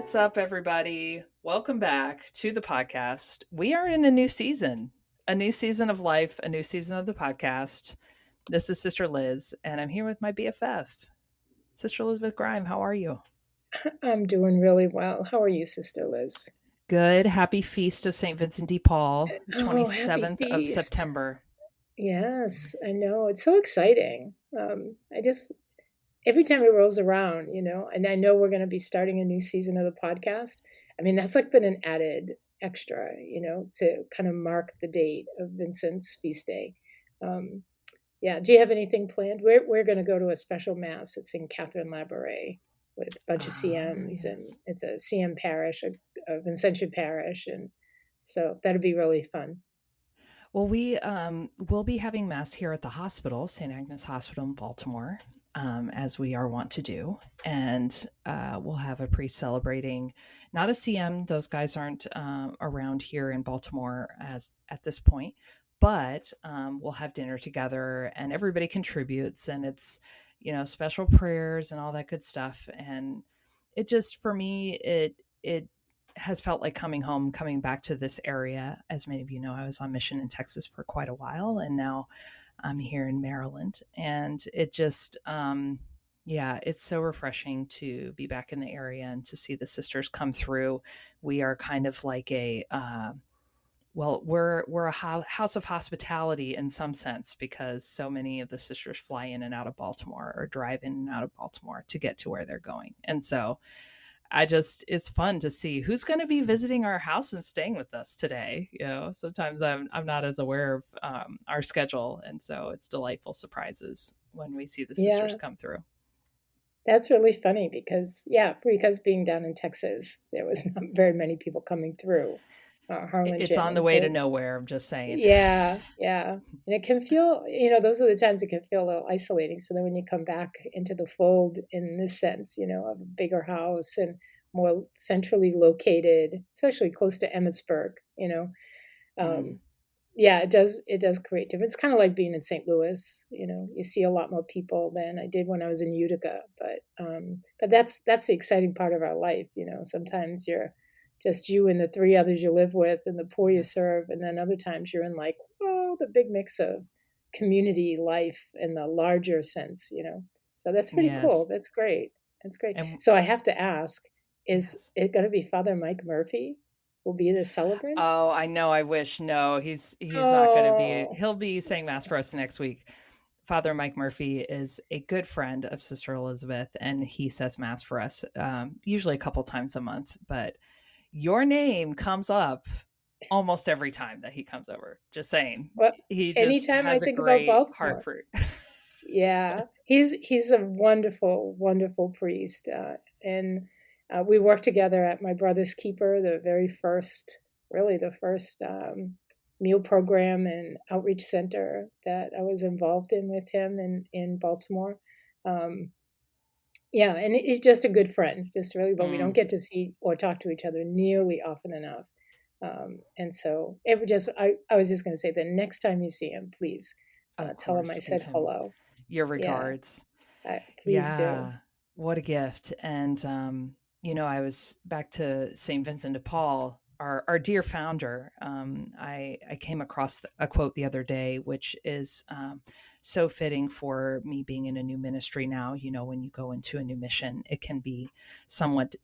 What's up, everybody? Welcome back to the podcast. We are in a new season of life, a new season of the podcast. This is Sister Liz, and I'm here with my BFF, Sister Elizabeth Greim. How are you? I'm doing really well. How are you, Sister Liz? Good. Happy Feast of St. Vincent de Paul, the Oh, happy 27th of feast. September. Yes, I know. It's so exciting. Every time it rolls around, and I know we're going to be starting a new season of the podcast. I mean, that's like been an added extra, to kind of mark the date of Vincent's feast day. Um, yeah. Do you have anything planned? We're going to go to a special mass at St. Catherine Labouré with a bunch of Ah, CMs, and yes. it's a CM parish, a Vincentian parish, and so that'll be really fun. Well, we will be having Mass here at the hospital, St. Agnes Hospital in Baltimore, as we are wont to do. And we'll have a priest celebrating, not a CM, those guys aren't around here in Baltimore as at this point, but we'll have dinner together and everybody contributes and it's, special prayers and all that good stuff. And it just, for me, it has felt like coming home, coming back to this area. As many of you know, I was on mission in Texas for quite a while, and now I'm here in Maryland. And it just, yeah, it's so refreshing to be back in the area and to see the sisters come through. We are kind of like we're a house of hospitality in some sense because so many of the sisters fly in and out of Baltimore or drive in and out of Baltimore to get to where they're going. And so it's fun to see who's going to be visiting our house and staying with us today. Sometimes I'm not as aware of our schedule, and so it's delightful surprises when we see the sisters Yeah, come through. that's really funny because being down in Texas, there was not very many people coming through It's Harlingen, on the and way to so nowhere. I'm just saying. yeah, and it can feel, those are the times it can feel a little isolating. So then when you come back into the fold in this sense, of a bigger house and more centrally located, especially close to Emmitsburg, Mm. um, yeah, it does create difference. It's kind of like being in St. Louis. You see a lot more people than I did when I was in Utica. But that's the exciting part of our life. Sometimes you're just you and the three others you live with and the poor you Yes. serve, and then other times you're in like, the big mix of community life in the larger sense. So that's pretty cool. Yes. That's great. That's great. And So I have to ask, is yes. it going to be Father Mike Murphy? Will be the celebrant? Oh, I know. I wish. No, he's not going to be. Oh, He'll be saying mass for us next week. Father Mike Murphy is a good friend of Sister Elizabeth, and he says mass for us usually a couple times a month. But your name comes up almost every time that he comes over. Just saying, well, he just anytime I has a think about great heart Baltimore, for. yeah, he's a wonderful, wonderful priest, and we worked together at my brother's keeper, the very first, really the first meal program and outreach center that I was involved in with him in Baltimore. Um, yeah, and he's just a good friend, just really, but we don't Mm, get to see or talk to each other nearly often enough. And so it would I was just going to say the next time you see him, please of tell him I course, give said him hello. your Yeah, regards. please do. Yeah, what a gift. And, I was back to St. Vincent de Paul, our dear founder. I came across a quote the other day, which is so fitting for me being in a new ministry now. When you go into a new mission, it can be somewhat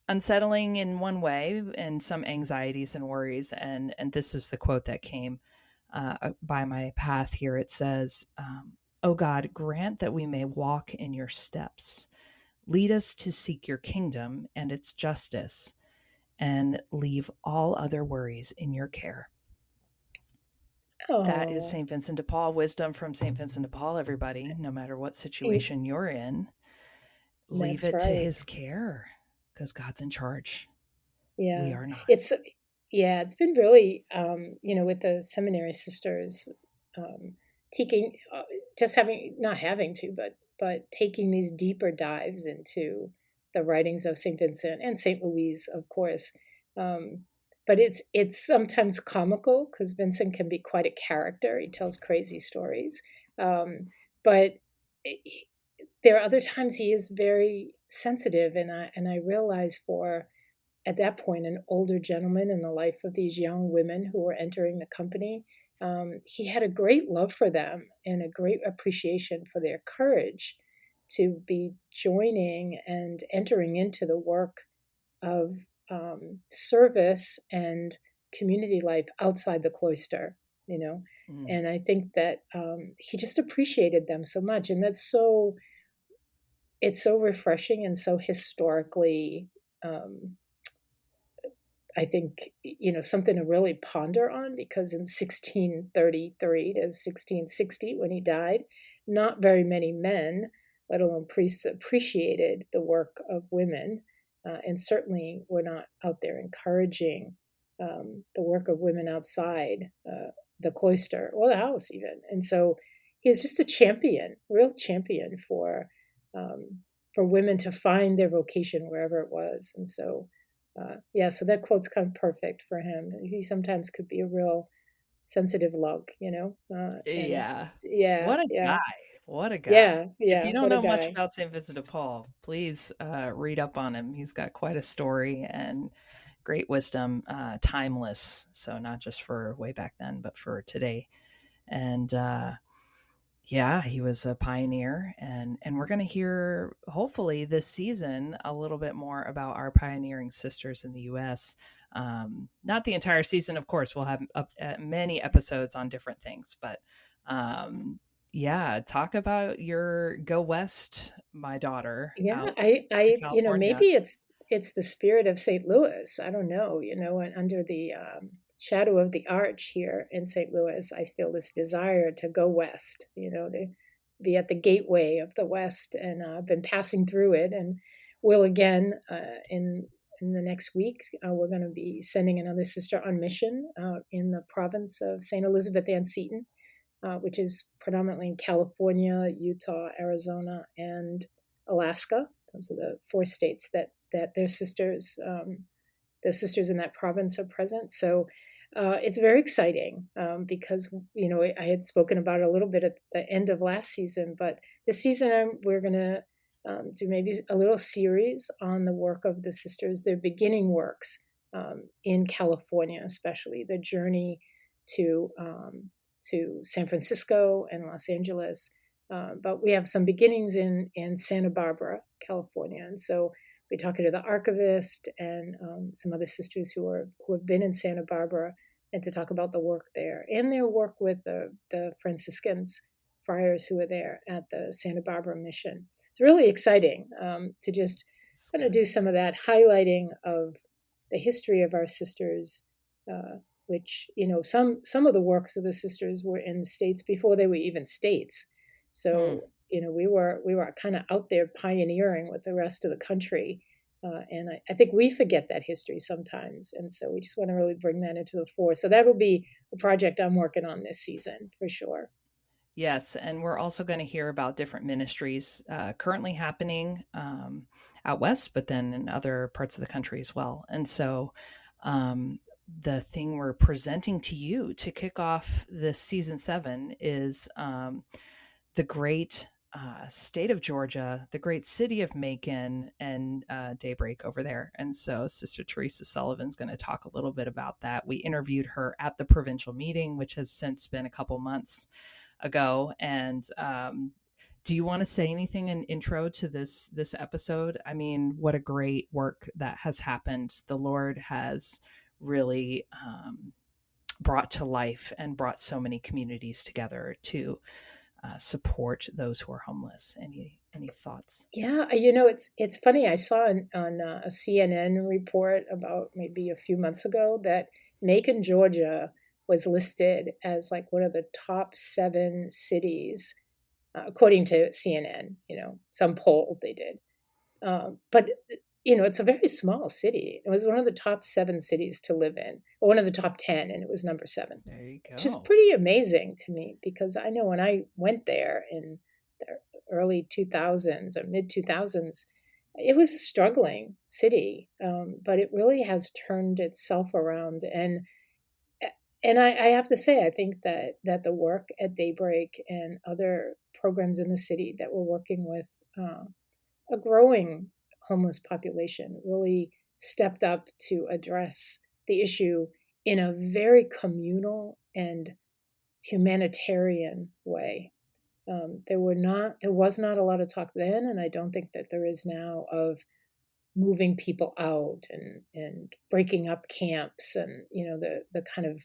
unsettling in one way and some anxieties and worries. And this is the quote that came by my path here. It says, "Oh God, grant that we may walk in your steps. Lead us to seek your kingdom and its justice, and leave all other worries in your care." That is Oh, St. Vincent de Paul, wisdom from St. Vincent de Paul, everybody. No matter what y- situation you're in, leave that's it to right. his care because God's in charge. We Yeah, are not. it's it's been really with the seminary sisters um, taking just having not having to, but taking these deeper dives into the writings of Saint Vincent and Saint Louise, of course. Um, but it's sometimes comical because Vincent can be quite a character. He tells crazy stories, um, but there are other times he is very sensitive, and I realize for at that point an older gentleman in the life of these young women who were entering the company. He had a great love for them and a great appreciation for their courage to be joining and entering into the work of service and community life outside the cloister, you know. Mm. And I think that he just appreciated them so much, and that's so it's so refreshing and so historically, um, I think, something to really ponder on, because in 1633 to 1660, when he died, not very many men, let alone priests, appreciated the work of women, and certainly were not out there encouraging the work of women outside the cloister or the house, even. And so he's just a champion, real champion for women to find their vocation wherever it was. And so yeah, so that quote's kind of perfect for him. He sometimes could be a real sensitive lug, and Yeah. yeah, What a yeah, guy. What a guy. yeah, If yeah. you don't What a know much guy. about St. Vincent de Paul, please read up on him. He's got quite a story and great wisdom, timeless. So, not just for way back then, but for today. And yeah, he was a pioneer, and we're going to hear hopefully this season a little bit more about our pioneering sisters in the U.S. Not the entire season, of course. We'll have many episodes on different things, but um, yeah, talk about your go west, my daughter, Yeah, out to California. maybe it's the spirit of St. Louis. I don't know, and under the shadow of the arch here in St. Louis, I feel this desire to go west, to be at the gateway of the West, and I've been passing through it, and will again in the next week. We're going to be sending another sister on mission in the province of St. Elizabeth Ann Seton, which is predominantly in California, Utah, Arizona, and Alaska. Those are the four states that their sisters in that province are present. So it's very exciting because I had spoken about it a little bit at the end of last season, but this season we're going to do maybe a little series on the work of the sisters, their beginning works in California, especially the journey to San Francisco and Los Angeles. But we have some beginnings in Santa Barbara, California, and so we're talking to the archivist and some other sisters who have been in Santa Barbara, and to talk about the work there and their work with the Franciscans friars who are there at the Santa Barbara mission. It's really exciting to just It's kind of good. do some of that highlighting of the history of our sisters, which some of the works of the sisters were in the states before they were even states. Mm. So we were kind of out there pioneering with the rest of the country, and I think we forget that history sometimes, and so we just want to really bring that into the fore. So that will be a project I'm working on this season for sure. Yes, and we're also going to hear about different ministries currently happening out west, but then in other parts of the country as well. And so, um, the thing we're presenting to you to kick off this season 7 is the great state of Georgia, the great city of Macon, and Daybreak over there. And so, Sister Theresa Sullivan's going to talk a little bit about that. We interviewed her at the provincial meeting, which has since been a couple months ago. And do you want to say anything in intro to this episode? I mean, what a great work that has happened. The Lord has really brought to life and brought so many communities together to support those who are homeless. Any thoughts? Yeah, it's funny. I saw on a CNN report about maybe a few months ago that Macon, Georgia, was listed as like one of the top 7 cities, according to CNN. Some poll they did, but it's a very small city. It was one of the top 7 cities to live in, or one of the top 10, and it was number 7, There you which is go. pretty amazing to me, because I know when I went there in the early 2000s or mid 2000s, it was a struggling city, but it really has turned itself around. And And I have to say, I think that the work at Daybreak and other programs in the city that we're working with a growing homeless population really stepped up to address the issue in a very communal and humanitarian way. There was not a lot of talk then, and I don't think that there is now, of moving people out and breaking up camps, and the kind of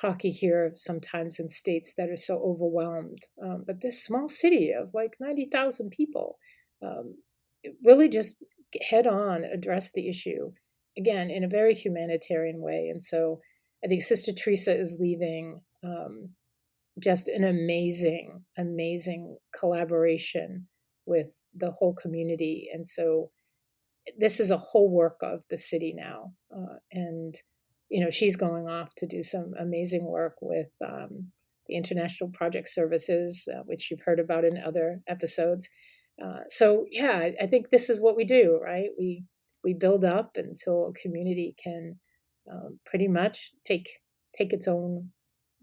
talk you hear sometimes in states that are so overwhelmed. But this small city of like 90,000 people, um, it really just head on addressed the issue again in a very humanitarian way. And so I think Sister Teresa is leaving just an amazing, amazing collaboration with the whole community. And so this is a whole work of the city now. And, she's going off to do some amazing work with the International Project Services, which you've heard about in other episodes. So, yeah, I think this is what we do, right? We build up until a community can pretty much take its own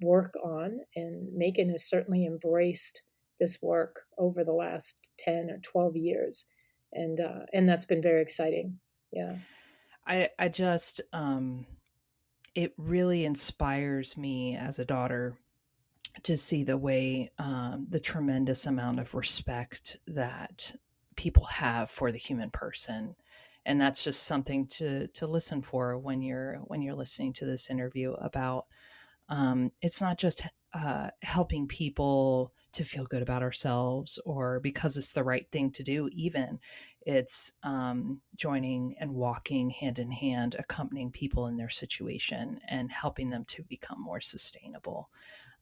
work on, and Macon has certainly embraced this work over the last 10 or 12 years, and that's been very exciting. Yeah. I just it really inspires me as a daughter to see the way the tremendous amount of respect that people have for the human person, and that's just something to listen for when you're listening to this interview about it's not just helping people to feel good about ourselves or because it's the right thing to do, even. It's joining and walking hand in hand, accompanying people in their situation and helping them to become more sustainable.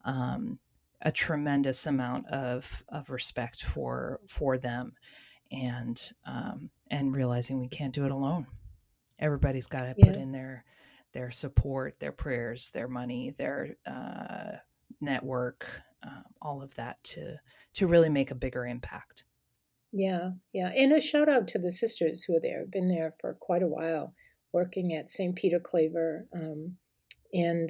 Um, a tremendous amount of respect for them, and realizing we can't do it alone. Everybody's got to put Yeah. in their support, their prayers, their money, their network, all of that to really make a bigger impact. Yeah. Yeah. And a shout out to the sisters who are there, been there for quite a while, working at St. Peter Claver, and in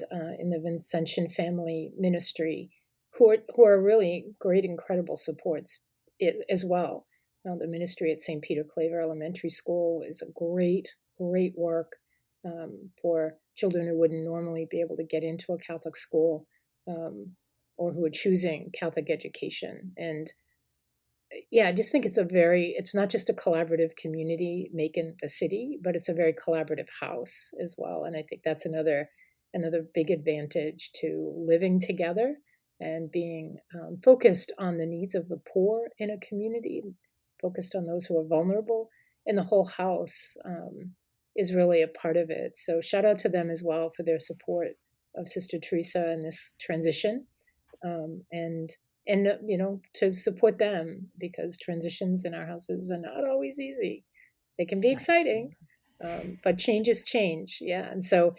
the Vincentian Family Ministry, who are really great, incredible supports as well. The ministry at St. Peter Claver Elementary School is a great work for children who wouldn't normally be able to get into a Catholic school, um, or who are choosing Catholic education. And yeah, I just think it's not just a collaborative community making the city, but it's a very collaborative house as well. And I think that's another big advantage to living together and being focused on the needs of the poor in a community, focused on those who are vulnerable. And the whole house is really a part of it. So shout out to them as well for their support of Sister Teresa in this transition, and to support them, because transitions in our houses are not always easy. They can be Right. exciting, but change is change. Yeah. And so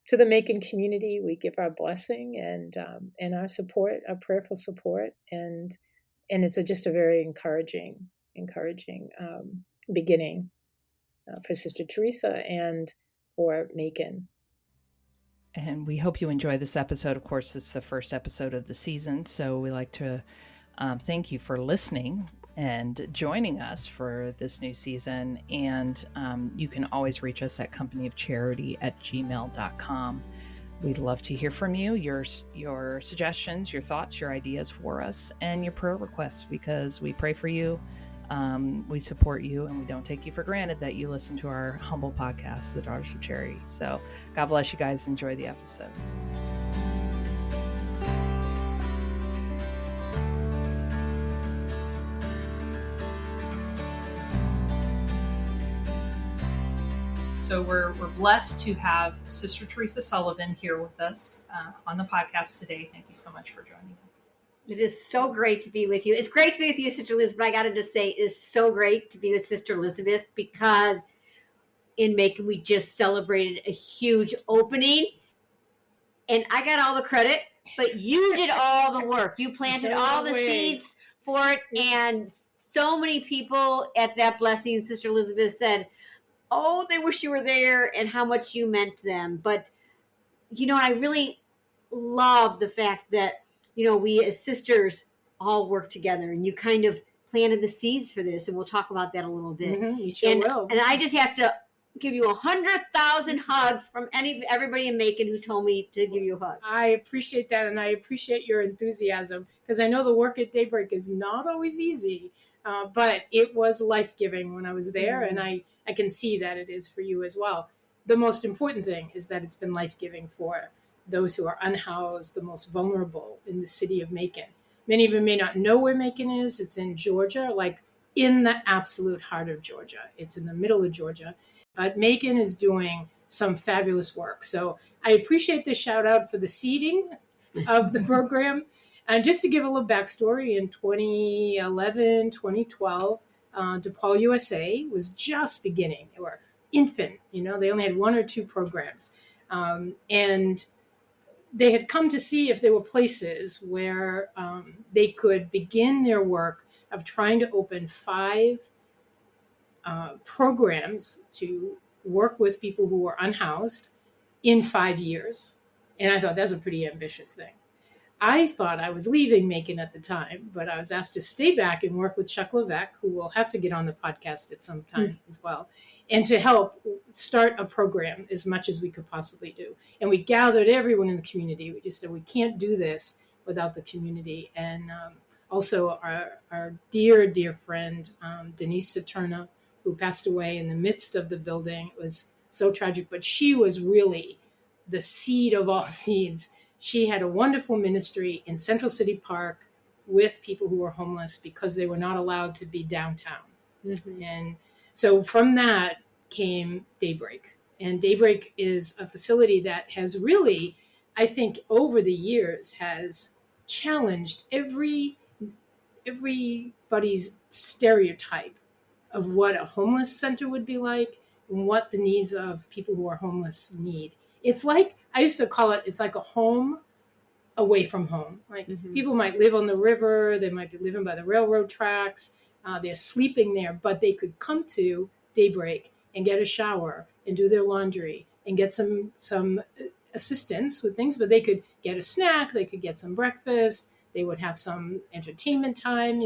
to the Macon community, we give our blessing and our support, our prayerful support, and it's just a very encouraging beginning for Sister Teresa and for Macon. And we hope you enjoy this episode. Of course, it's the first episode of the season, so we like to thank you for listening and joining us for this new season. And you can always reach us at companyofcharity@gmail.com. We'd love to hear from you, your suggestions, your thoughts, your ideas for us, and your prayer requests, because we pray for you. We support you, and we don't take you for granted that you listen to our humble podcast, The Daughters of Charity. So God bless you guys. Enjoy the episode. So we're blessed to have Sister Theresa Sullivan here with us on the podcast today. Thank you so much for joining us. It is so great to be with you. It's great to be with you, Sister Liz, but I got to just say, it is so great to be with Sister Elizabeth, because in Macon, we just celebrated a huge opening, and I got all the credit, but you did all the work. You planted all the seeds for it, and so many people at that blessing, Sister Elizabeth said, oh, they wish you were there and how much you meant to them. But, I really love the fact that, we as sisters all work together, and you kind of planted the seeds for this, and we'll talk about that a little bit. You sure and, will. And I just have to give you 100,000 hugs from everybody in Macon who told me to give you a hug. I appreciate that, and I appreciate your enthusiasm, because I know the work at Daybreak is not always easy, but it was life-giving when I was there, and I can see that it is for you as well. The most important thing is that it's been life-giving for those who are unhoused, the most vulnerable in the city of Macon. Many of you may not know where Macon is. It's in Georgia, like in the absolute heart of Georgia. It's in the middle of Georgia. But Macon is doing some fabulous work. So I appreciate the shout out for the seeding of the program. And just to give a little backstory, in 2011, 2012, Depaul USA was just beginning. They were infant, they only had 1 or 2 programs. And they had come to see if there were places where they could begin their work of trying to open 5 programs to work with people who were unhoused in 5 years. And I thought that's a pretty ambitious thing. I thought I was leaving Macon at the time, but I was asked to stay back and work with Chuck Levesque, who will have to get on the podcast at some time as well, and to help start a program as much as we could possibly do. And we gathered everyone in the community. We just said, we can't do this without the community. And also our dear, dear friend, Denise Saturna, who passed away in the midst of the building. It was so tragic, but she was really the seed of all seeds. She had a wonderful ministry in Central City Park with people who were homeless because they were not allowed to be downtown. And so from that came Daybreak. And Daybreak is a facility that has really, I think, over the years has challenged everybody's stereotype of what a homeless center would be like and what the needs of people who are homeless need. It's like, I used to call it, it's like a home away from home. Like people might live on the river, they might be living by the railroad tracks, they're sleeping there, but they could come to Daybreak and get a shower and do their laundry and get some assistance with things, but they could get a snack, they could get some breakfast, they would have some entertainment time,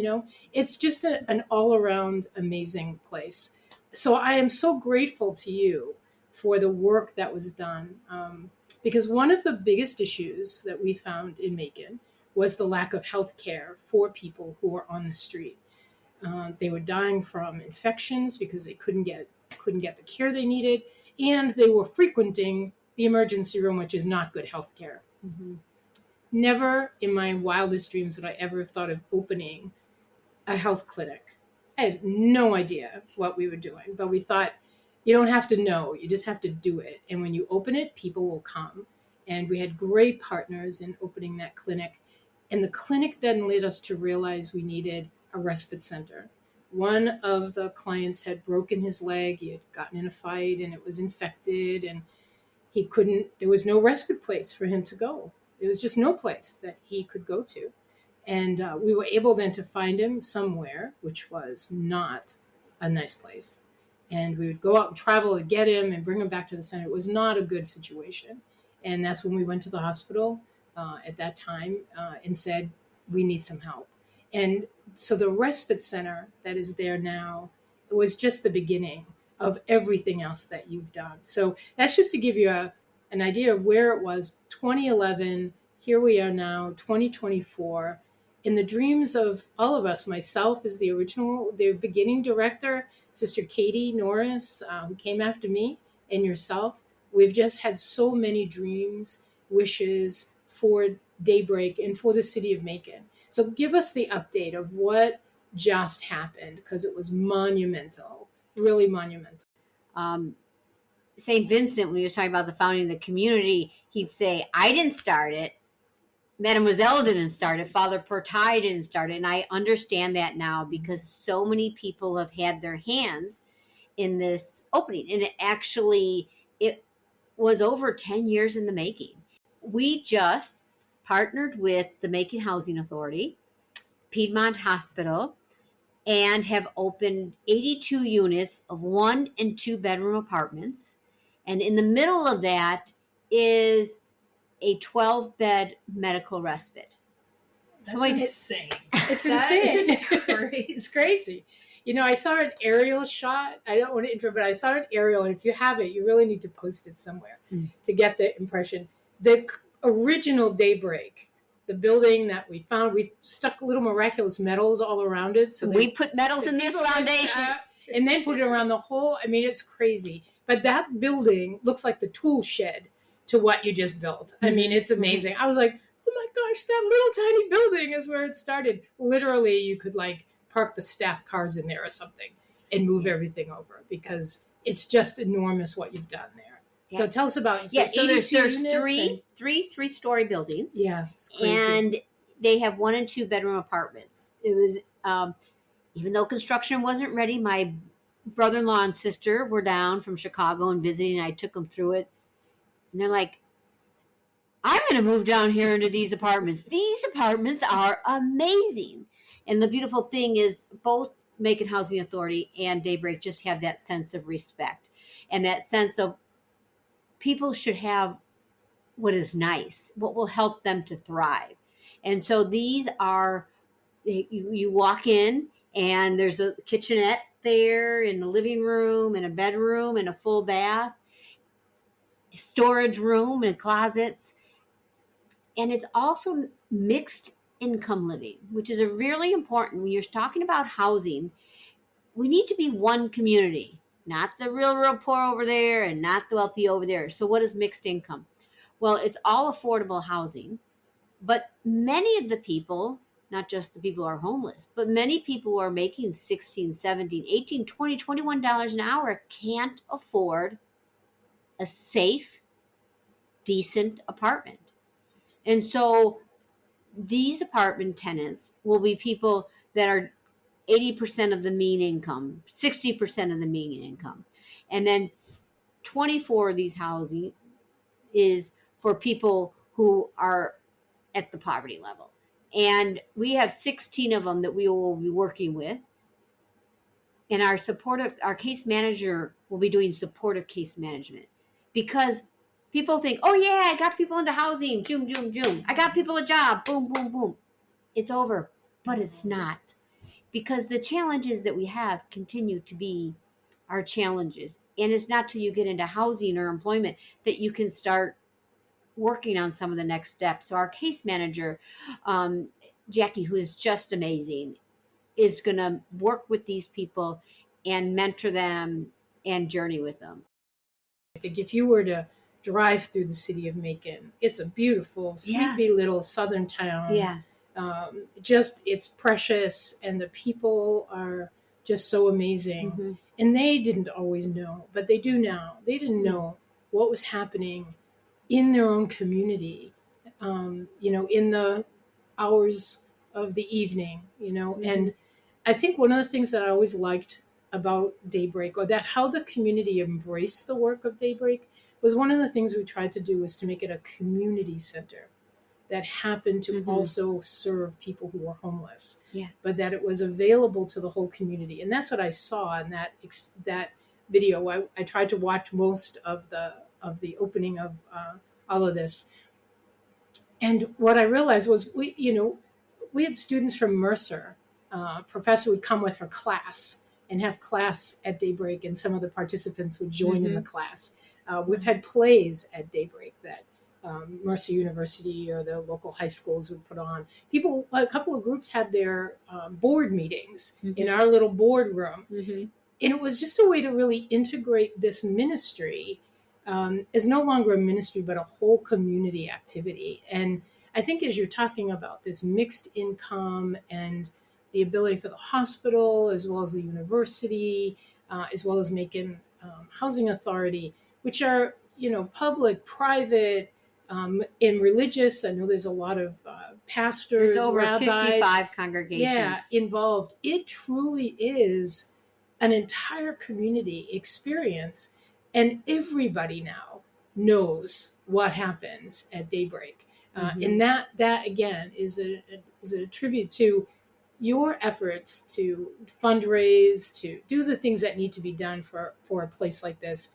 It's just an all-around amazing place. So I am so grateful to you for the work that was done. Because one of the biggest issues that we found in Macon was the lack of health care for people who were on the street. They were dying from infections because they couldn't get the care they needed, and they were frequenting the emergency room, which is not good health care. Never in my wildest dreams would I ever have thought of opening a health clinic. I had no idea what we were doing, but we thought, you don't have to know, you just have to do it. And when you open it, people will come. And we had great partners in opening that clinic. And the clinic then led us to realize we needed a respite center. One of the clients had broken his leg. He had gotten in a fight and it was infected, and there was no respite place for him to go. There was just no place that he could go to. And we were able then to find him somewhere, which was not a nice place. And we would go out and travel to get him and bring him back to the center. It was not a good situation. And that's when we went to the hospital at that time and said, we need some help. And so the respite center that is there now, it was just the beginning of everything else that you've done. So that's just to give you an idea of where it was 2011. Here we are now, 2024. In the dreams of all of us, myself as the beginning director, Sister Katie Norris, who came after me, and yourself, we've just had so many dreams, wishes for Daybreak and for the city of Macon. So give us the update of what just happened, because it was monumental, really monumental. St. Vincent, when he was talking about the founding of the community, he'd say, I didn't start it. Mademoiselle didn't start it. Father Portai didn't start it. And I understand that now because so many people have had their hands in this opening. And it was over 10 years in the making. We just partnered with the Macon Housing Authority, Piedmont Hospital, and have opened 82 units of 1 and 2 bedroom apartments. And in the middle of that is a 12-bed medical respite. That's insane. It's That insane. is crazy. It's crazy. I saw an aerial shot. I don't want to interrupt, but I saw an aerial, and if you have it, you really need to post it somewhere to get the impression. The original Daybreak, the building that we found, we stuck little miraculous medals all around it. So we put medals in this foundation. And then put it around the whole, it's crazy. But that building looks like the tool shed to what you just built. It's amazing. I was like, oh my gosh, that little tiny building is where it started. Literally, you could park the staff cars in there or something and move everything over, because it's just enormous what you've done there. Yeah. So tell us about so there's three-story buildings. Yeah, it's crazy. And they have 1 and 2 bedroom apartments. It was even though construction wasn't ready, my brother-in-law and sister were down from Chicago and visiting. I took them through it, and they're like, I'm going to move down here into these apartments. These apartments are amazing. And the beautiful thing is both Macon Housing Authority and Daybreak just have that sense of respect and that sense of people should have what is nice, what will help them to thrive. And so these are, you walk in and there's a kitchenette there in the living room and a bedroom and a full bath, storage room and closets. And it's also mixed income living, which is a really important. When you're talking about housing, we need to be one community, not the real poor over there and not the wealthy over there. So what is mixed income? Well, it's all affordable housing, but many of the people, not just the people who are homeless, but many people who are making $16, $17, $18, $20, $21 an hour can't afford a safe, decent apartment. And so these apartment tenants will be people that are 80% of the mean income, 60% of the mean income. And then 24 of these housing is for people who are at the poverty level. And we have 16 of them that we will be working with. And our case manager will be doing supportive case management, because people think, oh yeah, I got people into housing, zoom, zoom, zoom. I got people a job, boom, boom, boom. It's over, but it's not, because the challenges that we have continue to be our challenges. And it's not till you get into housing or employment that you can start working on some of the next steps. So our case manager, Jackie, who is just amazing, is going to work with these people and mentor them and journey with them. I think if you were to drive through the city of Macon, it's a beautiful, sleepy little southern town. Yeah. It's precious, and the people are just so amazing. Mm-hmm. And they didn't always know, but they do now. They didn't know what was happening in their own community, in the hours of the evening, Mm-hmm. And I think one of the things that I always liked about Daybreak, or that how the community embraced the work of Daybreak, was one of the things we tried to do was to make it a community center that happened to Mm-hmm. also serve people who were homeless, Yeah. but that it was available to the whole community. And that's what I saw in that video. I tried to watch most of the opening of all of this. And what I realized was we had students from Mercer. Professor would come with her class and have class at Daybreak, and some of the participants would join in the class. We've had plays at Daybreak that Mercer University or the local high schools would put on. A couple of groups had their board meetings in our little boardroom. Mm-hmm. And it was just a way to really integrate this ministry as no longer a ministry, but a whole community activity. And I think as you're talking about this mixed income and the ability for the hospital, as well as the university, as well as Macon Housing Authority, which are, public, private, and religious. I know there's a lot of pastors, There's over rabbis, 55 congregations involved. It truly is an entire community experience, and everybody now knows what happens at Daybreak. And that again is a tribute to your efforts to fundraise, to do the things that need to be done for a place like this,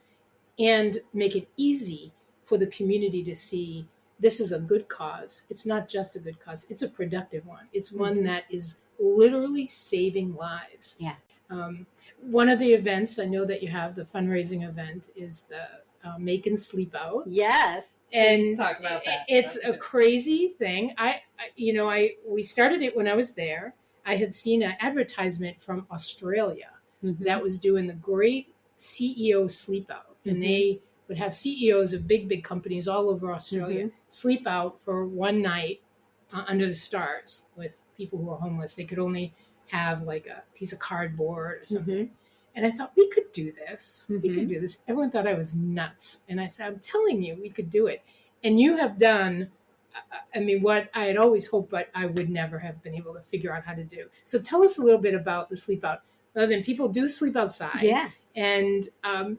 and make it easy for the community to see this is a good cause. It's not just a good cause, it's a productive one. It's one Mhm. that is literally saving lives. Yeah. One of the events I know that you have, the fundraising event, is the Make and Sleep Out. Yes. And Let's talk about that. it's That's a good. crazy thing. We started it when I was there. I had seen an advertisement from Australia Mhm. that was doing the great CEO sleep out, and Mhm. they would have CEOs of big companies all over Australia Mhm. sleep out for one night under the stars with people who are homeless. They could only have like a piece of cardboard or something. Mhm. And I thought, we could do this. We Mhm. could do this. Everyone thought I was nuts. And I said, I'm telling you, we could do it. And you have done, I mean, what I had always hoped, but I would never have been able to figure out how to do. So tell us a little bit about the sleep out. Rather than people do sleep outside. Yeah. And I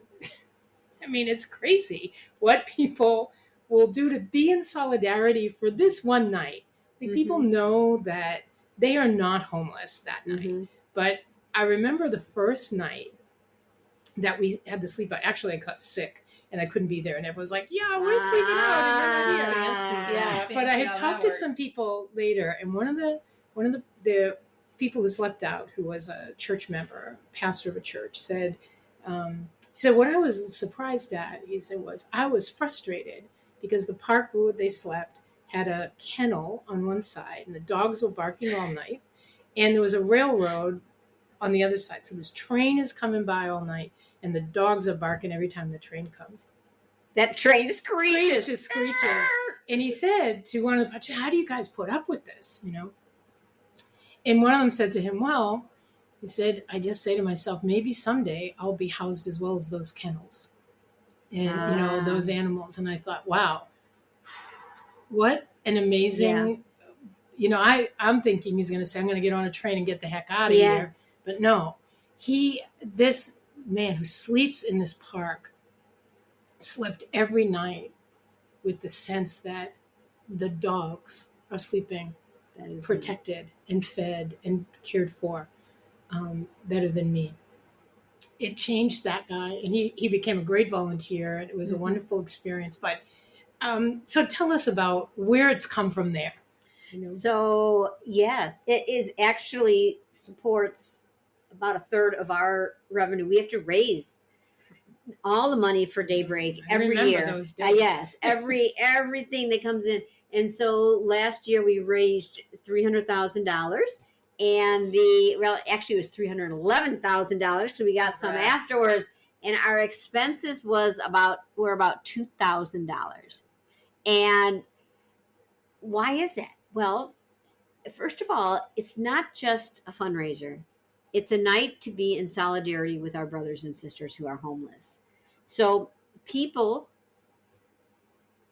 mean, it's crazy what people will do to be in solidarity for this one night. Like, people Mhm. know that they are not homeless that night. Mhm. But I remember the first night that we had to sleep out. Actually, I got sick and I couldn't be there, and everyone was like, "Yeah, we're sleeping out, and you're not here." Yeah, Fancy but I how had that talked to works. some people later, and one of the people who slept out, who was a church member, pastor of a church, said, he said, what I was surprised at, he said, was I was frustrated because the park where they slept had a kennel on one side, and the dogs were barking all night, and there was a railroad on the other side. So this train is coming by all night, and the dogs are barking every time the train comes. That train screeches. Just screeches. And he said to one of the, how do you guys put up with this? And one of them said to him, well, he said, I just say to myself, maybe someday I'll be housed as well as those kennels and, those animals. And I thought, wow, what an amazing, I'm thinking he's going to say, I'm going to get on a train and get the heck out of here. But no, this man who sleeps in this park slept every night with the sense that the dogs are sleeping protected and fed and cared for better than me. It changed that guy, and he became a great volunteer, and it was a wonderful experience. But so tell us about where it's come from there. So yes, it is actually supports about a third of our revenue. We have to raise all the money for Daybreak every year. Those days. Yes, everything that comes in. And so last year we raised $300,000, and actually it was $311,000. So we got some afterwards, and our expenses were about $2,000. And why is that? Well, first of all, it's not just a fundraiser. It's a night to be in solidarity with our brothers and sisters who are homeless. So people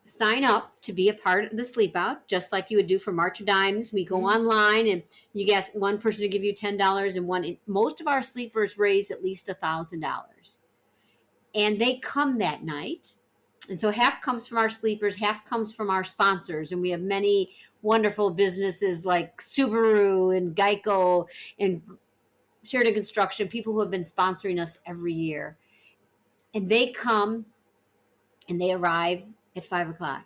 sign up to be a part of the sleep out, just like you would do for March of Dimes. We go online, and you get one person to give you $10, and most of our sleepers raise at least $1,000. And they come that night. And so half comes from our sleepers, half comes from our sponsors. And we have many wonderful businesses like Subaru and Geico and Sheridan Construction, people who have been sponsoring us every year. And they come and they arrive at 5:00,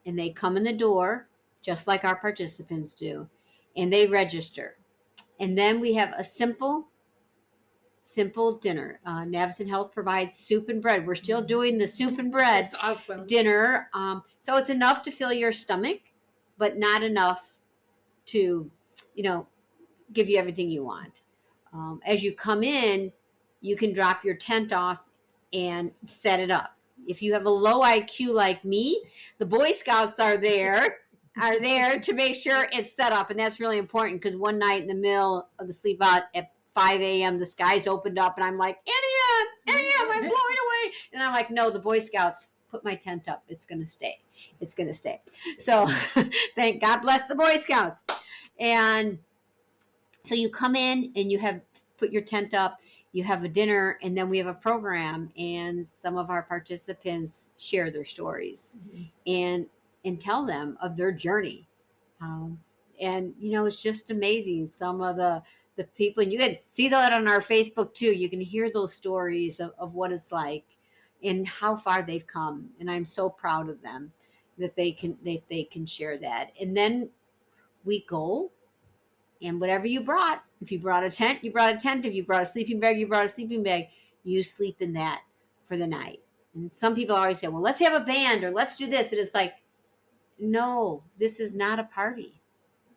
and they come in the door just like our participants do, and they register. And then we have a simple dinner. Navison Health provides soup and bread. We're still doing the soup and bread. That's awesome. Dinner. So it's enough to fill your stomach, but not enough to, give you everything you want. As you come in, you can drop your tent off and set it up. If you have a low IQ like me, the Boy Scouts are there to make sure it's set up. And that's really important, because one night in the middle of the sleep out at 5 a.m., the skies opened up, and I'm like, Annie, I'm blowing away. And I'm like, no, the Boy Scouts put my tent up. It's going to stay. It's going to stay. So thank God bless the Boy Scouts. And so you come in and you have put your tent up, you have a dinner, and then we have a program, and some of our participants share their stories and tell them of their journey. And it's just amazing. Some of the people, and you can see that on our Facebook too. You can hear those stories of what it's like and how far they've come. And I'm so proud of them. that they can share that. And then we go, and whatever you brought, if you brought a tent, you brought a tent. If you brought a sleeping bag, you brought a sleeping bag. You sleep in that for the night. And some people always say, well, let's have a band or let's do this. And it's like, no, this is not a party.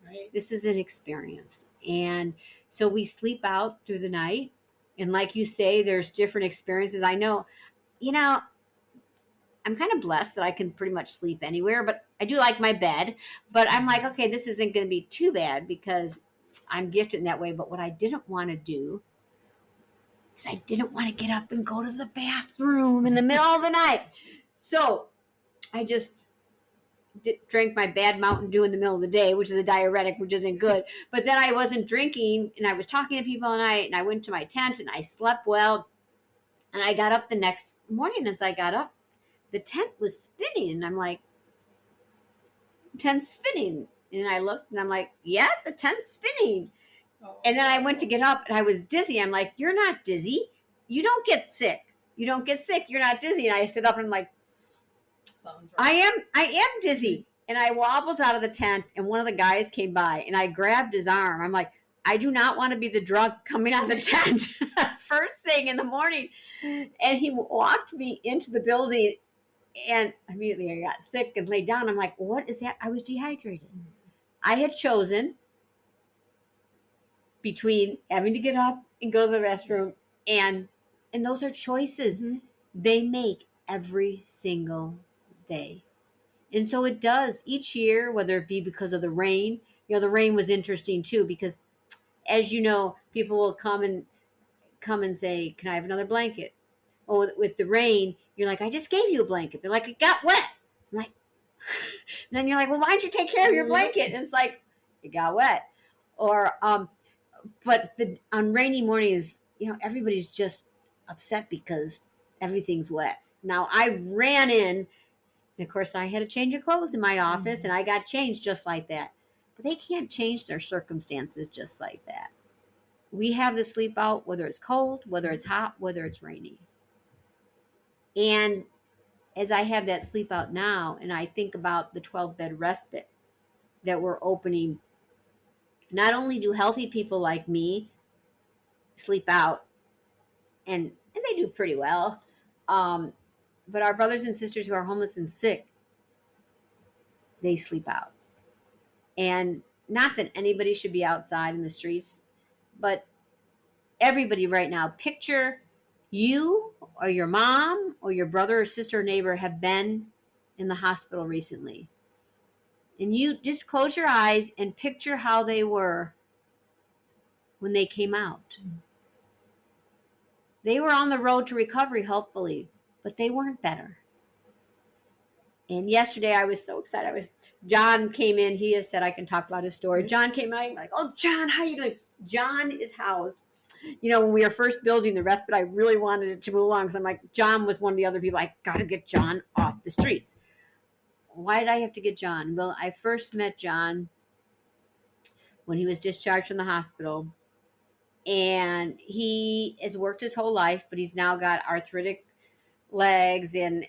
Right. This is an experience. And so we sleep out through the night. And like you say, there's different experiences. I know, I'm kind of blessed that I can pretty much sleep anywhere, but I do like my bed. But I'm like, okay, this isn't going to be too bad because I'm gifted in that way. But what I didn't want to do is I didn't want to get up and go to the bathroom in the middle of the night. So I just drank my bad Mountain Dew in the middle of the day, which is a diuretic, which isn't good. But then I wasn't drinking, and I was talking to people all night, and I went to my tent, and I slept well. And I got up the next morning. As I got up, the tent was spinning, and I'm like, tent's spinning. And I looked, and I'm like, yeah, the tent's spinning. Oh. And then I went to get up, and I was dizzy. I'm like, you're not dizzy. You don't get sick. You don't get sick. You're not dizzy. And I stood up, and I'm like, I am dizzy. And I wobbled out of the tent, and one of the guys came by, and I grabbed his arm. I'm like, I do not want to be the drunk coming out of the tent first thing in the morning. And he walked me into the building, and immediately I got sick and laid down. I'm like, what is that? I was dehydrated. I had chosen between having to get up and go to the restroom, and those are choices they make every single day. And so it does each year, whether it be because of the rain. The rain was interesting too, because as you know, people will come and say, can I have another blanket? Oh, with the rain, you're like, I just gave you a blanket. They're like, it got wet. I'm like, and then you're like, well, why don't you take care of your blanket? And it's like, it got wet. Or, but on rainy mornings, everybody's just upset because everything's wet. Now I ran in, and of course I had to change of clothes in my office, and I got changed just like that. But they can't change their circumstances just like that. We have the sleep out, whether it's cold, whether it's hot, whether it's rainy. And as I have that sleep out now, and I think about the 12-bed respite that we're opening, not only do healthy people like me sleep out, and they do pretty well, but our brothers and sisters who are homeless and sick, they sleep out. And not that anybody should be outside in the streets, but everybody right now, picture you or your mom or your brother or sister or neighbor have been in the hospital recently. And you just close your eyes and picture how they were when they came out. They were on the road to recovery, hopefully, but they weren't better. And yesterday I was so excited. John came in. He has said I can talk about his story. John came in. I'm like, oh, John, how you doing? John is housed. When we were first building the respite, I really wanted it to move along. So I'm like, John was one of the other people. I got to get John off the streets. Why did I have to get John? Well, I first met John when he was discharged from the hospital. And he has worked his whole life, but he's now got arthritic legs and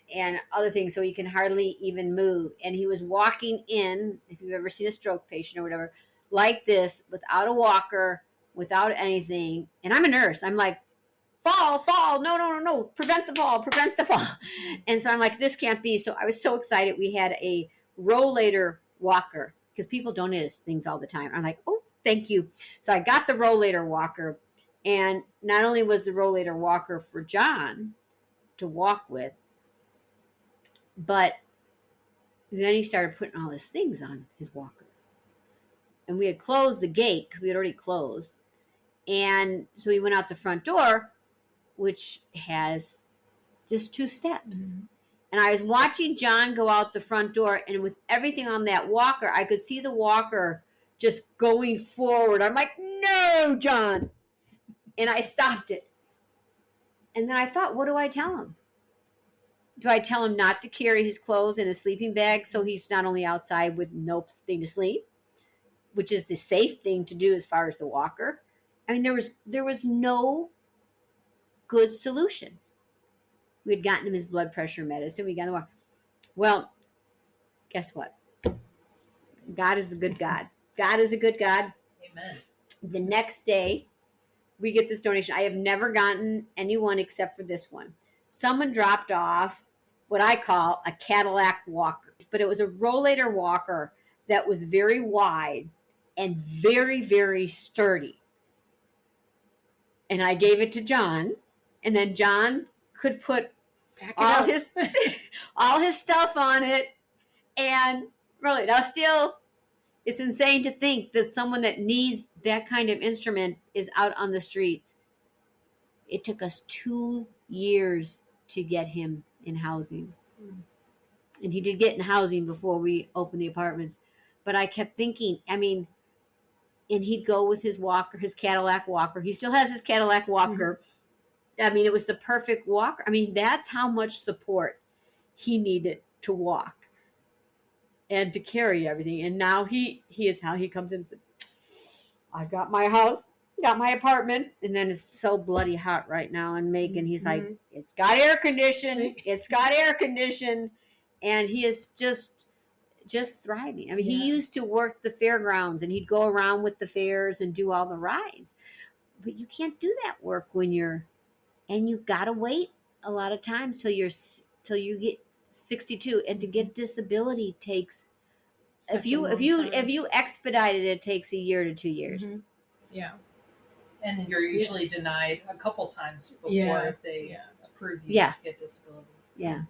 other things, so he can hardly even move. And he was walking in, if you've ever seen a stroke patient or whatever, like this, without a walker, without anything. And I'm a nurse. I'm like, fall, no, prevent the fall. And so I'm like, this can't be. So I was so excited. We had a rollator walker, because people donate us things all the time. I'm like, oh, thank you. So I got the rollator walker, and not only was the rollator walker for John to walk with, but then he started putting all his things on his walker. And we had closed the gate because we had already closed. And so he went out the front door, which has just 2 steps. Mm-hmm. And I was watching John go out the front door, and with everything on that walker, I could see the walker just going forward. I'm like, no, John. And I stopped it. And then I thought, what do I tell him? Do I tell him not to carry his clothes in a sleeping bag so he's not only outside with no thing to sleep, which is the safe thing to do as far as the walker? I mean, there was no good solution. We had gotten him his blood pressure medicine. We got the walker. Well, guess what? God is a good God. God is a good God. Amen. The next day, we get this donation. I have never gotten anyone except for this one. Someone dropped off what I call a Cadillac walker, but it was a rollator walker that was very wide and very, very sturdy. And I gave it to John, and then John could put all his all his stuff on it. And really, now still, it's insane to think that someone that needs that kind of instrument is out on the streets. It took us 2 years to get him in housing. And he did get in housing before we opened the apartments. But I kept thinking, I mean, and he'd go with his walker, his Cadillac walker. He still has his Cadillac walker. I mean, it was the perfect walker. I mean, that's how much support he needed to walk and to carry everything. And now he is how he comes in and says, I've got my house, got my apartment, and then it's so bloody hot right now in Macon. He's like, it's got air conditioning. It's got air conditioning. And he is just thriving. I mean, he used to work the fairgrounds, and he'd go around with the fairs and do all the rides. But you can't do that work when and you gotta wait a lot of times till you get 62. And to get disability takes if you expedite it, it takes a year to 2 years. Yeah. And you're usually denied a couple times before they approve you to get disability. Yeah.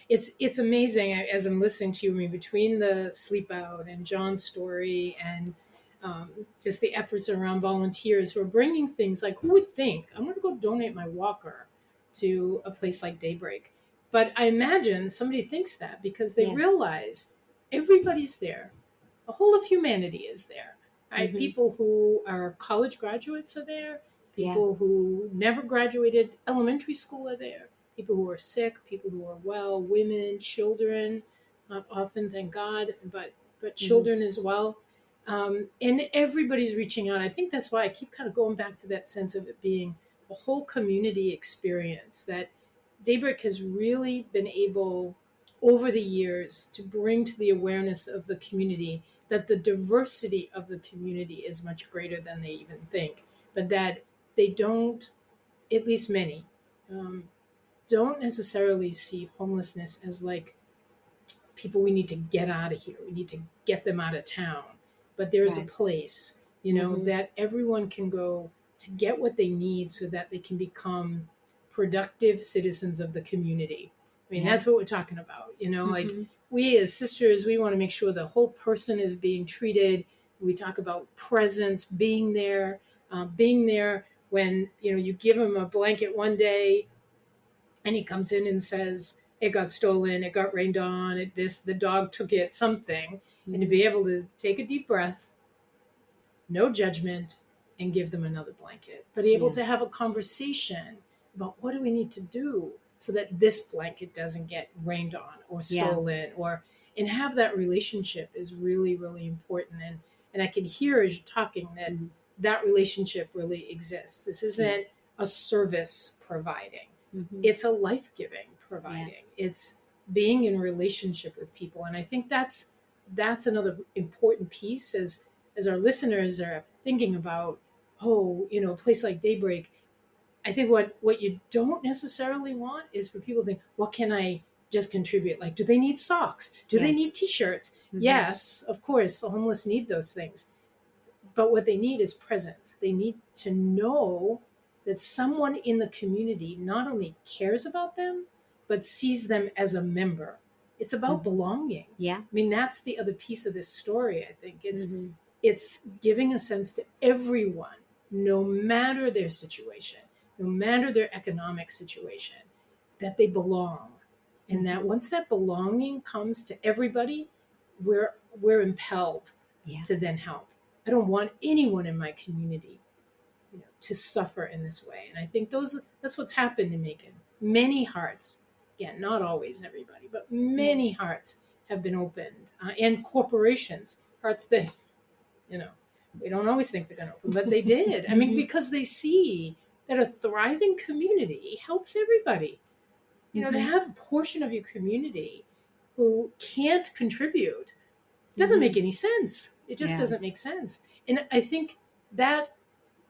It's amazing as I'm listening to you. I mean, between the sleep out and John's story and just the efforts around volunteers who are bringing things like, who would think I'm going to go donate my walker to a place like Daybreak? But I imagine somebody thinks that because they realize everybody's there. The whole of humanity is there. Right? People who are college graduates are there. People who never graduated elementary school are there. People who are sick, people who are well, women, children, not often, thank God, but children as well. And everybody's reaching out. I think that's why I keep kind of going back to that sense of it being a whole community experience, that Daybreak has really been able over the years to bring to the awareness of the community that the diversity of the community is much greater than they even think, but that they don't, at least many, don't necessarily see homelessness as like people we need to get out of here. We need to get them out of town. But there's a place, that everyone can go to get what they need so that they can become productive citizens of the community. I mean, that's what we're talking about, like we as sisters, we want to make sure the whole person is being treated. We talk about presence, being there when, you give them a blanket one day and he comes in and says, it got stolen, it got rained on, the dog took it, something. And to be able to take a deep breath, no judgment, and give them another blanket, but able to have a conversation about what do we need to do so that this blanket doesn't get rained on or stolen, and have that relationship is really, really important. And I can hear as you're talking that relationship really exists. This isn't a service providing. It's a life-giving providing. It's being in relationship with people. And I think that's another important piece as our listeners are thinking about, a place like Daybreak. I think what you don't necessarily want is for people to think, what can I just contribute? Like, do they need socks? Do they need t-shirts? Yes, of course, the homeless need those things. But what they need is presence. They need to know that someone in the community not only cares about them, but sees them as a member. It's about belonging. Yeah. I mean, that's the other piece of this story, I think. It's giving a sense to everyone, no matter their situation, no matter their economic situation, that they belong. And that once that belonging comes to everybody, we're impelled to then help. I don't want anyone in my community to suffer in this way. And I think that's what's happened in Macon. Many hearts, again, not always everybody, but many hearts have been opened, and corporations, hearts that, we don't always think they're going to open, but they did. I mean, because they see that a thriving community helps everybody. To have a portion of your community who can't contribute. It doesn't make any sense. It just doesn't make sense. And I think that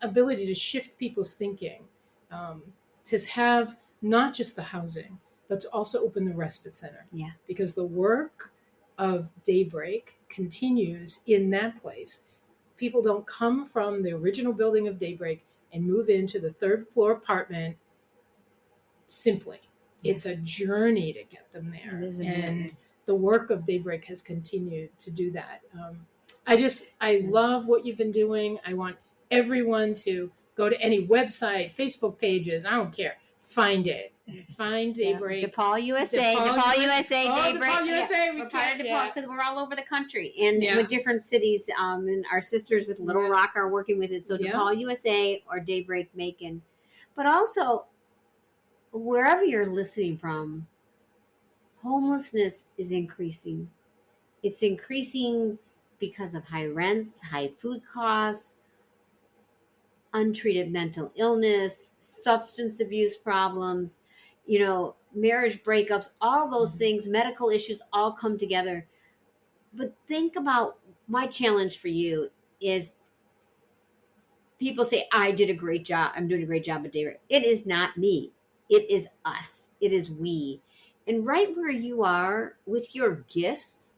ability to shift people's thinking, to have not just the housing, but to also open the respite center. Yeah. Because the work of Daybreak continues in that place. People don't come from the original building of Daybreak and move into the third floor apartment simply. Yeah. It's a journey to get them there. And the work of Daybreak has continued to do that. I love what you've been doing. I want everyone to go to any website, Facebook pages, I don't care. Find it. Find Daybreak. Depaul USA. DePaul USA. Daybreak. DePaul USA. We're part of DePaul because we're all over the country and with different cities. And our sisters with Little Rock are working with it. So DePaul USA or Daybreak Macon. But also, wherever you're listening from, homelessness is increasing. It's increasing because of high rents, high food costs, untreated mental illness, substance abuse problems, marriage breakups, all those things, medical issues all come together. But think about, my challenge for you is, people say, I did a great job. I'm doing a great job at Daybreak. It is not me. It is us. It is we. And right where you are with your gifts,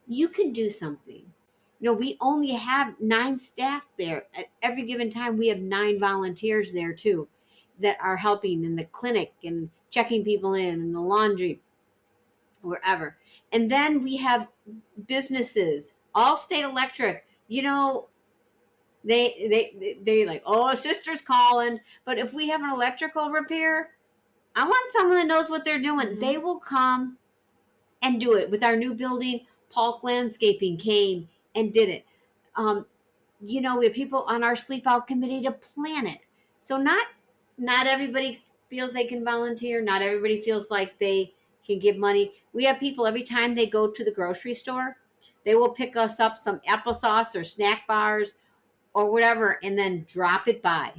you can do something. We only have 9 staff there. At every given time, we have 9 volunteers there too that are helping in the clinic and checking people in the laundry, wherever. And then we have businesses, Allstate Electric, they like, oh, a sister's calling. But if we have an electrical repair, I want someone that knows what they're doing. Mm-hmm. They will come and do it. With our new building, Polk Landscaping came and did it. We have people on our sleep out committee to plan it. So not everybody feels they can volunteer. Not everybody feels like they can give money. We have people, every time they go to the grocery store, they will pick us up some applesauce or snack bars or whatever, and then drop it by.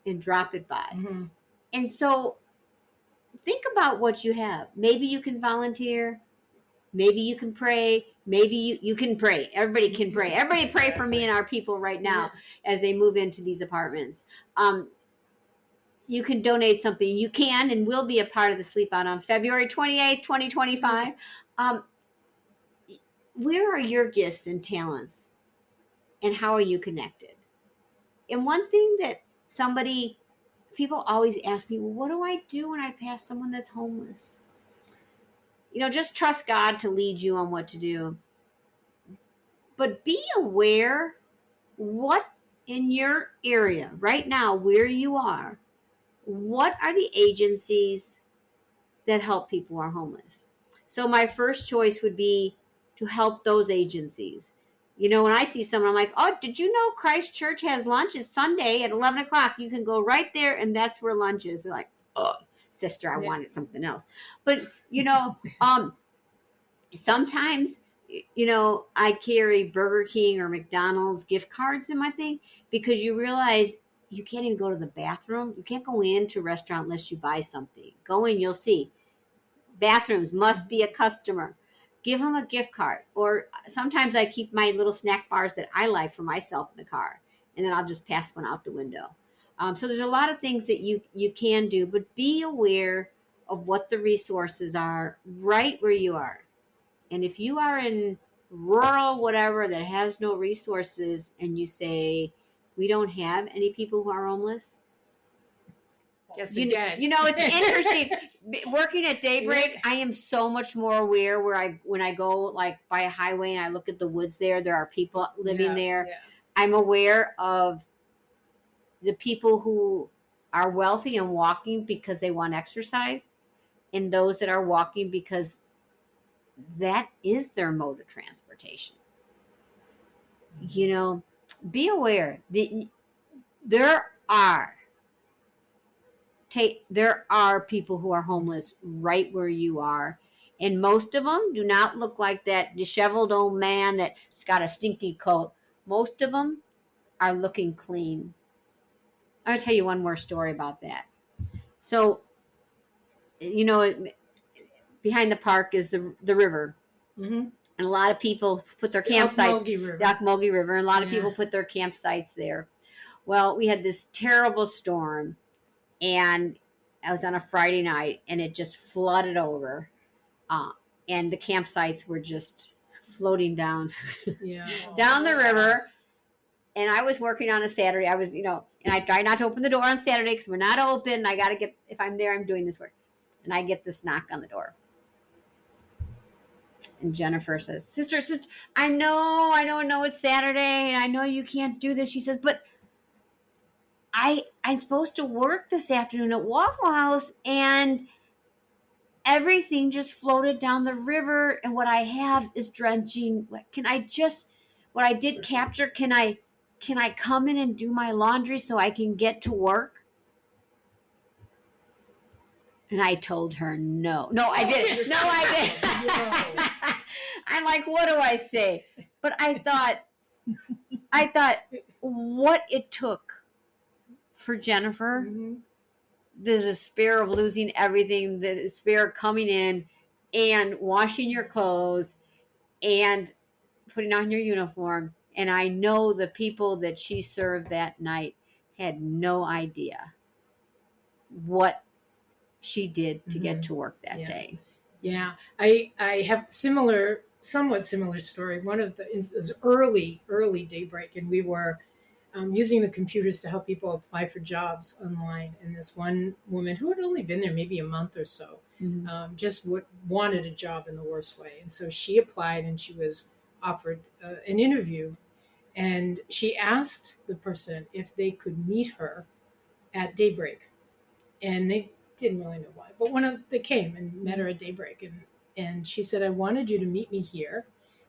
Mm-hmm. And so think about what you have. Maybe you can volunteer. Maybe you can pray. Maybe you can pray. Everybody can pray. Everybody pray for me and our people right now as they move into these apartments. You can donate something. You can and will be a part of the Sleep Out on February 28th, 2025. Where are your gifts and talents? And how are you connected? And one thing that people always ask me, well, what do I do when I pass someone that's homeless? Just trust God to lead you on what to do. But be aware what in your area right now, where you are, what are the agencies that help people who are homeless? So my first choice would be to help those agencies. When I see someone, I'm like, oh, did you know Christ Church has lunch? It's Sunday at 11 o'clock. You can go right there, and that's where lunch is. They're like, oh, sister, I wanted something else. But, sometimes, I carry Burger King or McDonald's gift cards in my thing because you realize you can't even go to the bathroom. You can't go into a restaurant unless you buy something. Go in, you'll see. Bathrooms must be a customer. Give them a gift card. Or sometimes I keep my little snack bars that I like for myself in the car, and then I'll just pass one out the window. So there's a lot of things that you can do, but be aware of what the resources are right where you are. And if you are in rural whatever that has no resources and you say, we don't have any people who are homeless, Guess again. It's interesting. Working at Daybreak, I am so much more aware when I go like by a highway and I look at the woods there are people living there. Yeah. I'm aware of the people who are wealthy and walking because they want exercise, and those that are walking because that is their mode of transportation. Be aware. There are people who are homeless right where you are. And most of them do not look like that disheveled old man that's got a stinky coat. Most of them are looking clean. I'm going to tell you one more story about that. So, behind the park is the river. Mm-hmm. And a lot of people put their campsites, the Ocmulgee River, and a lot of people put their campsites there. Well, we had this terrible storm, and I was on a Friday night, and it just flooded over, and the campsites were just floating down, down the river. And I was working on a Saturday. I was, and I try not to open the door on Saturday because we're not open. I got to get, if I'm there, I'm doing this work, and I get this knock on the door. And Jennifer says, sister, I know it's Saturday, and I know you can't do this. She says, but I'm supposed to work this afternoon at Waffle House, and everything just floated down the river, and what I have is drenching. What I did capture, can I come in and do my laundry so I can get to work? And I told her no. No, I didn't. No, I didn't. I'm like, what do I say? But I thought what it took for Jennifer, the despair of losing everything, the despair of coming in and washing your clothes and putting on your uniform. And I know the people that she served that night had no idea what she did to get to work that day. Yeah, I have somewhat similar story. It was early Daybreak, and we were using the computers to help people apply for jobs online. And this one woman who had only been there maybe a month or so, just wanted a job in the worst way. And so she applied, and she was offered an interview. And she asked the person if they could meet her at Daybreak. And they didn't really know why, but they came and met her at Daybreak, and she said, I wanted you to meet me here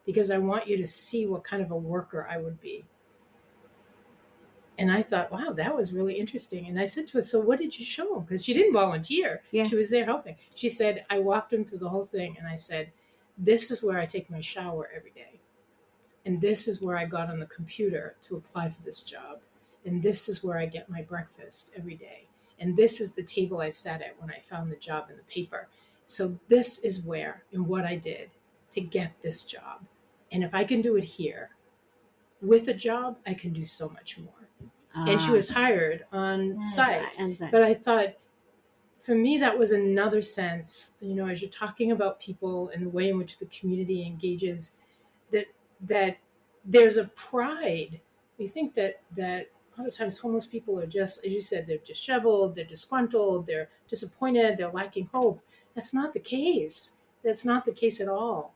because I want you to see what kind of a worker I would be. And I thought, wow, that was really interesting. And I said to her, so what did you show him? Because she didn't volunteer. Yeah. She was there helping. She said, I walked him through the whole thing, and I said, this is where I take my shower every day. And this is where I got on the computer to apply for this job. And this is where I get my breakfast every day. And this is the table I sat at when I found the job in the paper. So this is where and what I did to get this job. And if I can do it here with a job, I can do so much more. And she was hired on site. But I thought, for me, that was another sense, as you're talking about people and the way in which the community engages, that there's a pride. We think that a lot of times homeless people are just, as you said, they're disheveled, they're disgruntled, they're disappointed, they're lacking hope. That's not the case. That's not the case at all.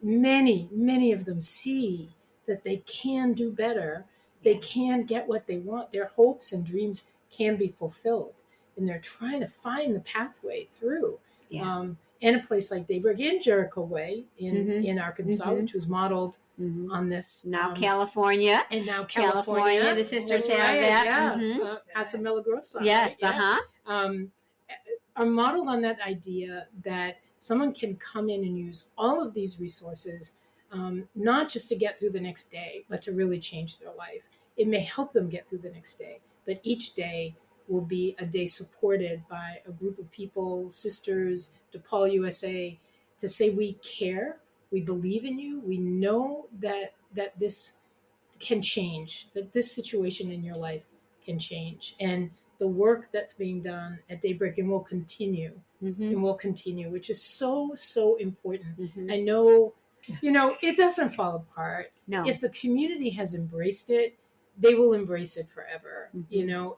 Many of them see that they can do better. They can get what they want. Their hopes and dreams can be fulfilled. And they're trying to find the pathway through. In a place like Daybreak, in Jericho Way in Arkansas, which was modeled on this. Now California. And now California. The sisters have that. Yeah. Casa Milagrosa. Yes, right? Are modeled on that idea that someone can come in and use all of these resources, not just to get through the next day, but to really change their life. It may help them get through the next day, but each day will be a day supported by a group of people, sisters, Depaul USA, to say we care, we believe in you, we know that this can change, that this situation in your life can change. And the work that's being done at Daybreak and will continue, which is so, so important. I know, it doesn't fall apart. No. If the community has embraced it, they will embrace it forever,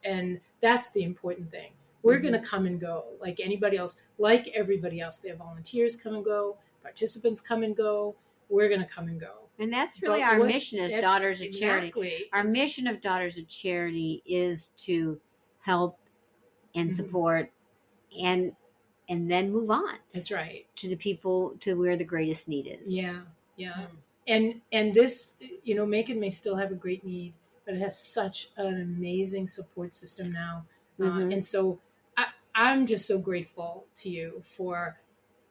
and that's the important thing. We're going to come and go like anybody else, like everybody else. They have volunteers come and go, participants come and go. We're going to come and go. And that's really our mission as Daughters of Charity. Our mission of Daughters of Charity is to help and support and then move on. That's right. To the people, to where the greatest need is. Yeah. And this, Macon may still have a great need, but it has such an amazing support system now. And so I'm just so grateful to you for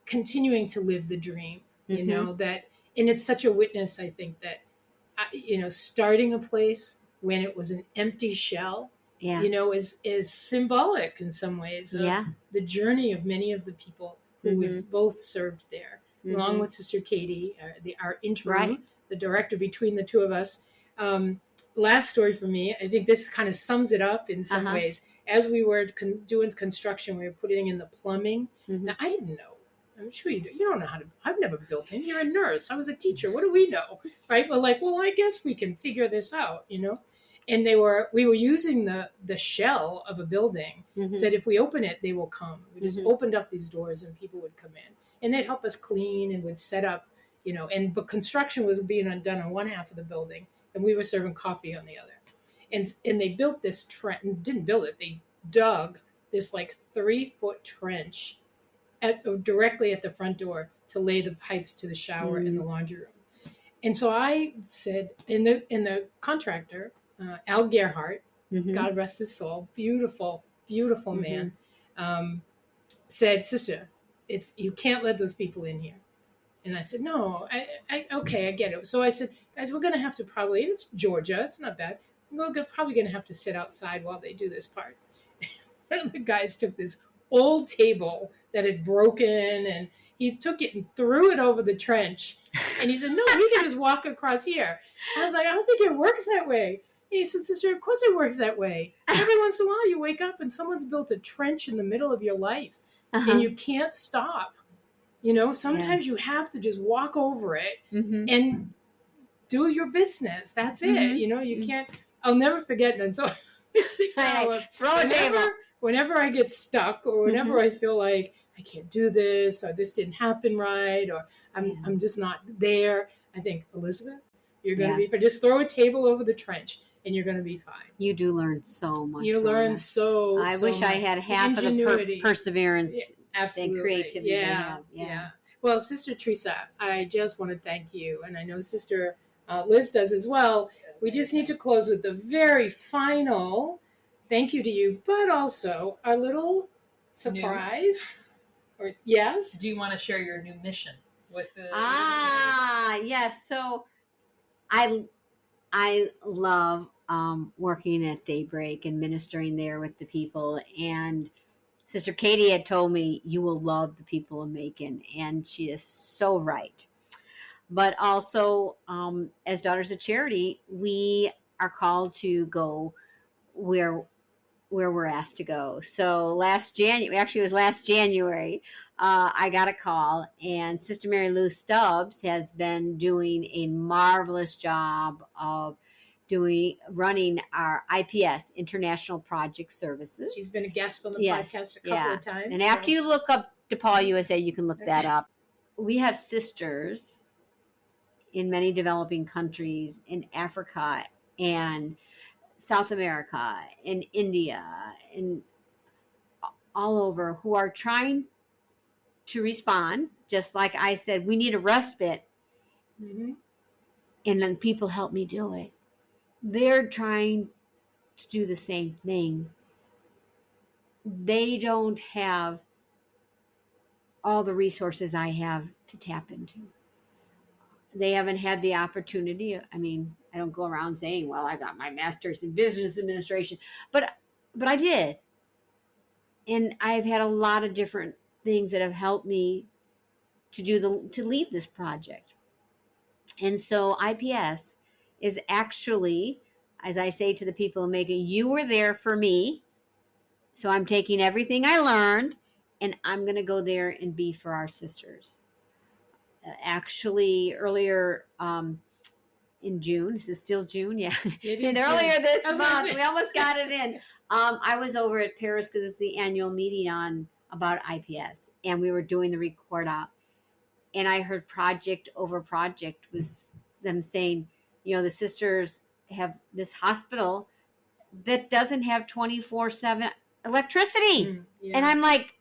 continuing to live the dream, and it's such a witness, I think, that, starting a place when it was an empty shell, is symbolic in some ways of the journey of many of the people who we've both served there, along with Sister Katie, our interim, Right. the director between the two of us. Last story for me, I think this kind of sums it up in some ways. As we were doing construction, we were putting in the plumbing. Now, I didn't know. I'm sure you do. You don't know how to. I've never built in. You're a nurse. I was a teacher. What do we know, right? We're like, well, I guess we can figure this out, you know. And we were using the shell of a building. Said if we open it, they will come. We just opened up these doors and people would come in, and they'd help us clean and would set up, you know. But construction was being done on one half of the building, and we were serving coffee on the other. And they built this trench. Didn't build it. They dug this like 3-foot trench directly at the front door to lay the pipes to the shower and the laundry room. And so I said, and the contractor, Al Gerhardt, God rest his soul, beautiful, beautiful man, said, "Sister, you can't let those people in here." And I said, "No, okay, I get it." So I said, "Guys, we're going to have to probably, and it's Georgia, it's not bad. We're probably going to have to sit outside while they do this part." The guys took this old table that had broken, and he took it and threw it over the trench. And he said, "No, we can just walk across here." I was like, "I don't think it works that way." And he said, "Sister, of course it works that way. Every once in a while you wake up and someone's built a trench in the middle of your life, and you can't stop. You know, sometimes you have to just walk over it and do your business. That's it. You know, you can't." I'll never forget. And so throw a table. Whenever I get stuck, or whenever I feel like I can't do this, or this didn't happen right, or I'm just not there, I think, Elizabeth, you're going to be fine. Just throw a table over the trench, and you're going to be fine. You do learn so much. You learn so. I wish I had half of the perseverance and creativity. Yeah. Well, Sister Theresa, I just want to thank you, and I know Sister Liz does as well. We just need to close with the very final thank you to you, but also our little surprise. News. Or yes. Do you want to share your new mission with the? Yes. So, I love working at Daybreak and ministering there with the people. And Sister Katie had told me, "You will love the people of Macon," and she is so right. But also, as Daughters of Charity, we are called to go where we're asked to go. So last January, I got a call, and Sister Mary Lou Stubbs has been doing a marvelous job of running our IPS, International Project Services. She's been a guest on the podcast a couple of times. And after you look up Depaul USA, you can look that up. We have sisters in many developing countries, in Africa and South America, in India, and all over, who are trying to respond. Just like I said, we need a respite. And then people help me do it. They're trying to do the same thing. They don't have all the resources I have to tap into. They haven't had the opportunity. I mean, I don't go around saying, "Well, I got my master's in business administration," but I did. And I've had a lot of different things that have helped me to lead this project. And so IPS is actually, as I say to the people in Macon, you were there for me. So I'm taking everything I learned, and I'm going to go there and be for our sisters. Actually, earlier in June, is it still June? Yeah. It is earlier June. This month, we almost got it in. I was over at Paris because it's the annual meeting about IPS, and we were doing the record out. And I heard project over project with them saying, you know, the sisters have this hospital that doesn't have 24/7 electricity. And I'm like,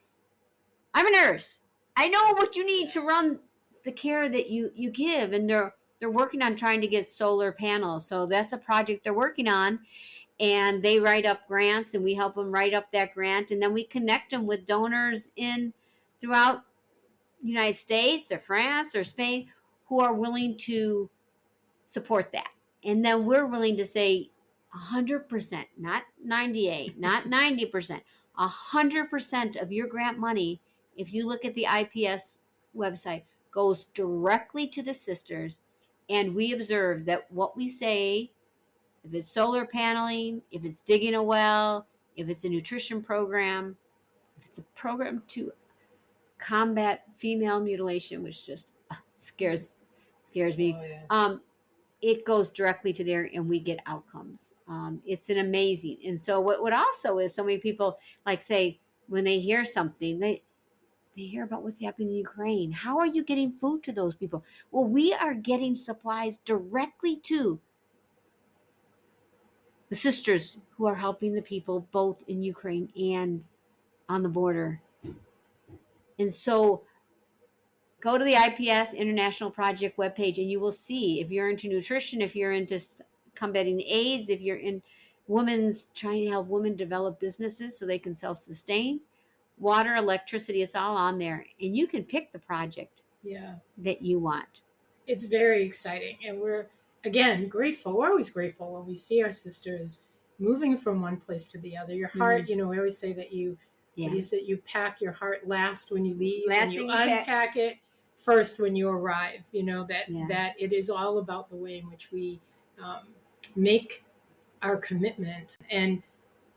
I'm a nurse. I know what you need to run the care that you give. And they're working on trying to get solar panels. So that's a project they're working on. And they write up grants, and we help them write up that grant. And then we connect them with donors throughout the United States or France or Spain who are willing to support that. And then we're willing to say 100%, not 98, not 90%, 100% of your grant money if you look at the IPS website, goes directly to the sisters. And we observe that what we say, if it's solar paneling, if it's digging a well, if it's a nutrition program, if it's a program to combat female mutilation, which just scares me. Oh, yeah. It goes directly to there, and we get outcomes. It's an amazing. And so what also is, so many people like say when they hear something, they hear about what's happening in Ukraine. How are you getting food to those people? Well, we are getting supplies directly to the sisters who are helping the people both in Ukraine and on the border. And so go to the IPS International Project webpage, and you will see if you're into nutrition, if you're into combating AIDS, if you're in women's trying to help women develop businesses so they can self-sustain, water, electricity, it's all on there. And you can pick the project Yeah. that you want. It's very exciting. And we're, again, grateful. We're always grateful when we see our sisters moving from one place to the other. Your heart, we always say that you pack your heart last when you leave, Last and you thing you unpack it first when you arrive. That it is all about the way in which we make our commitment. And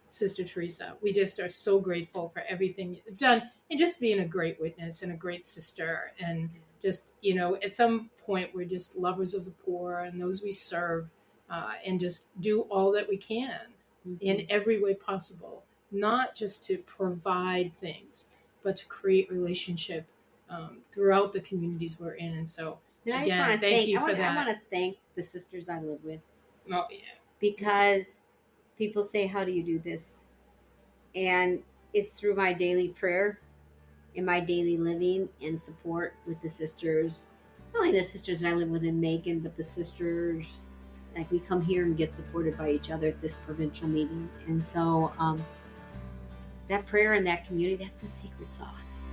Sister Theresa, we just are so grateful for everything you've done, and just being a great witness and a great sister. And just, at some point, we're just lovers of the poor and those we serve, and just do all that we can in every way possible, not just to provide things, but to create relationship throughout the communities we're in. And so, again, thank you for that. I want to thank the sisters I live with. Oh, yeah. Because people say, how do you do this? And it's through my daily prayer and my daily living and support with the sisters. Not only the sisters that I live with in Macon, but the sisters, like we come here and get supported by each other at this provincial meeting. And so that prayer and that community, that's the secret sauce.